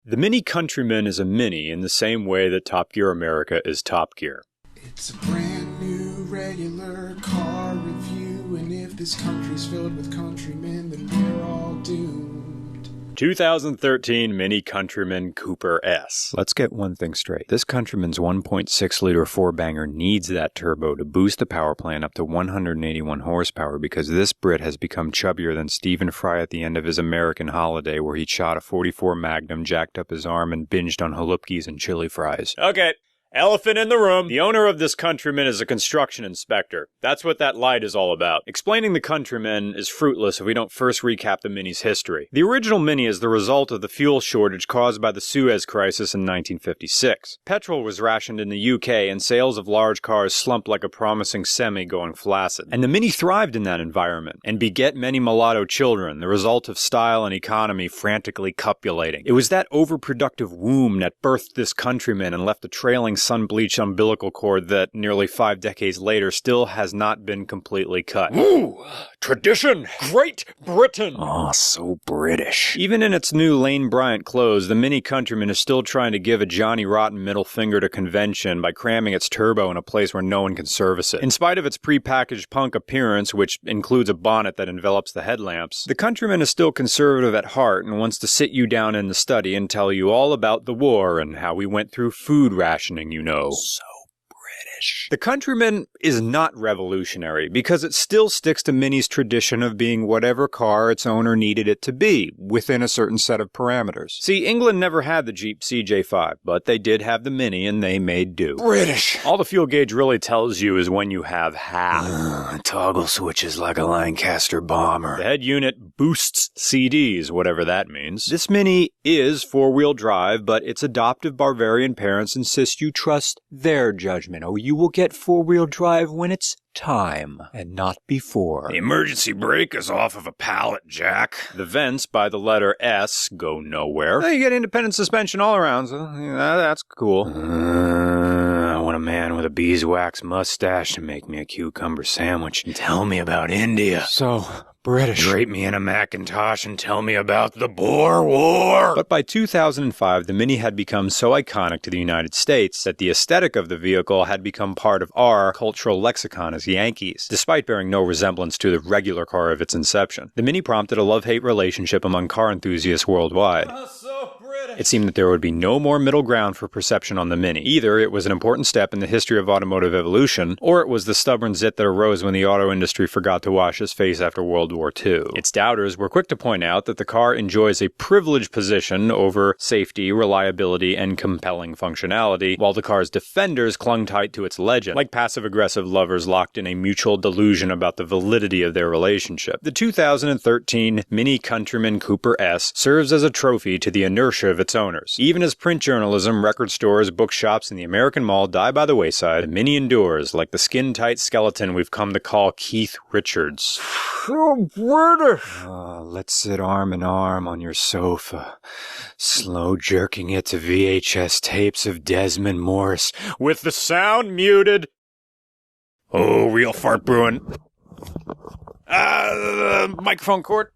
The Mini Countryman is a Mini in the same way that Top Gear America is Top Gear. It's a brand new regular car review, and if this country's filled with countrymen, then we're all doomed. 2013 Mini Countryman Cooper S. Let's get one thing straight. This Countryman's 1.6-liter four-banger needs that turbo to boost the power plant up to 181 horsepower because this Brit has become chubbier than Stephen Fry at the end of his American Holiday where he shot a .44 Magnum, jacked up his arm, and binged on halupkis and chili fries. Okay. Elephant in the room. The owner of this Countryman is a construction inspector. That's what that light is all about. Explaining the Countryman is fruitless if we don't first recap the Mini's history. The original Mini is the result of the fuel shortage caused by the Suez Crisis in 1956. Petrol was rationed in the UK and sales of large cars slumped like a promising semi going flaccid. And the Mini thrived in that environment and beget many mulatto children, the result of style and economy frantically copulating. It was that overproductive womb that birthed this Countryman and left a trailing sun-bleached umbilical cord that, nearly 5 decades later, still has not been completely cut. Ooh, tradition! Great Britain! Oh, so British. Even in its new Lane Bryant clothes, the Mini Countryman is still trying to give a Johnny Rotten middle finger to convention by cramming its turbo in a place where no one can service it. In spite of its prepackaged punk appearance, which includes a bonnet that envelops the headlamps, the Countryman is still conservative at heart and wants to sit you down in the study and tell you all about the war and how we went through food rationing, you know. So British. The Countryman is not revolutionary because it still sticks to Mini's tradition of being whatever car its owner needed it to be, within a certain set of parameters. See, England never had the Jeep CJ5, but they did have the Mini and they made do. British. All the fuel gauge really tells you is when you have half. Toggle switches like a Lancaster bomber. The head unit boosts CDs, whatever that means. This Mini is four-wheel drive, but its adoptive Bavarian parents insist you trust their judgment, or you will get four-wheel drive when it's time, and not before. The emergency brake is off of a pallet jack. The vents by the letter S go nowhere. You get independent suspension all around, so that's cool. I want a man with a beeswax mustache to make me a cucumber sandwich and tell me about India. So British. Drape me in a Macintosh and tell me about the Boer War. But by 2005, the Mini had become so iconic to the United States that the aesthetic of the vehicle had become part of our cultural lexicon as Yankees, despite bearing no resemblance to the regular car of its inception. The Mini prompted a love-hate relationship among car enthusiasts worldwide. It seemed that there would be no more middle ground for perception on the Mini. Either it was an important step in the history of automotive evolution, or it was the stubborn zit that arose when the auto industry forgot to wash its face after World War II. Its doubters were quick to point out that the car enjoys a privileged position over safety, reliability, and compelling functionality, while the car's defenders clung tight to its legend, like passive-aggressive lovers locked in a mutual delusion about the validity of their relationship. The 2013 Mini Countryman Cooper S serves as a trophy to the inertia of its owners. Even as print journalism, record stores, bookshops, and the American mall die by the wayside, the Mini endures like the skin-tight skeleton we've come to call Keith Richards. So British. Let's sit arm in arm on your sofa, slow jerking it to VHS tapes of Desmond Morris, with the sound muted. Oh, real fart brewing. Microphone cord.